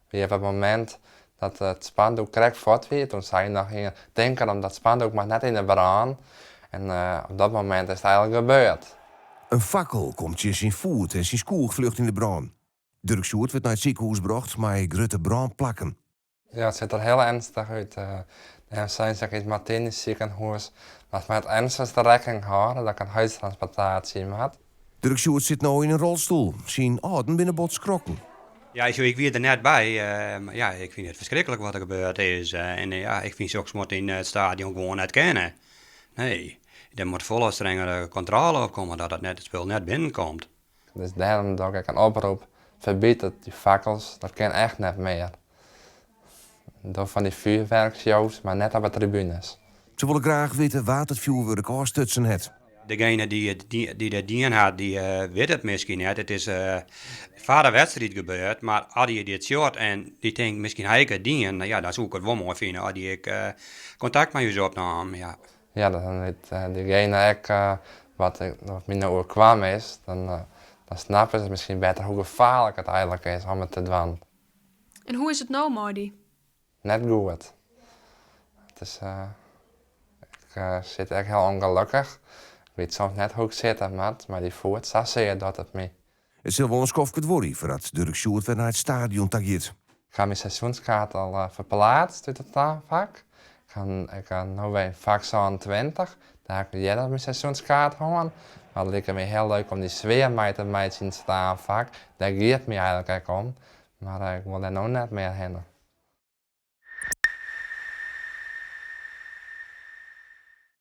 Wie op het moment dat het spandoek correct vat werd, toen zei je nog denken om dat spandoek maar net in de brand. En op dat moment is het eigenlijk gebeurd. Een fakkel komt je zijn voet en zijn school vlucht in de brand. Dirk Sjoerd werd naar het ziekenhuis gebracht, maar grote brandplakken. Ja, het ziet er heel ernstig uit. Er zijn ze in het Martinisch ziekenhuis dat met ernstigste rekening houden dat ik een huistransplantatie had. Dirk Sjoerd zit nu in een rolstoel. Zijn adem binnen skrokken. Ja, ik wie er net bij. Maar ja, ik vind het verschrikkelijk wat er gebeurd is. Ja, ik vind ze ook moet in het stadion gewoon net kennen. Nee, er moet volle strengere controle op komen dat het spul net binnenkomt. Dus daarom doe ik een oproep, verbied het, die fakkels, dat kan echt net meer. Door van die vuurwerkshows, maar net op de tribunes. Ze willen graag weten wat het vuurwerk afstutsen het. Degene die dat dien had, die weet het misschien net. Het is vader wedstrijd gebeurd, maar als je dit short en die denkt misschien hij het dien, nou ja, dan zou ik het wel mooi vinden als ik contact met je opnam. Ja. Ja, dan weet diegene ook wat mij nou overkwam is, dan snappen ze misschien beter hoe gevaarlijk het eigenlijk is om het te doen. En hoe is het nou, Marty? Net goed. Het is, ik zit echt heel ongelukkig. Ik weet soms net hoe ik zit, maar die voert zo zeer dat het me. Het zal wel een skofje worry voordat Dirk Sjoerd weer naar het stadion tageert. Ik ga mijn seizoenskaart al verplaatst uit het vak. Ik ga nu weer in vak 20. Daar heb ik eerder mijn seizoenskaart gewoon. Maar het lijkt me heel leuk om die sfeer mee te zien staan vak. Daar gaat het me eigenlijk ook om. Maar ik wil daar nog net meer heen.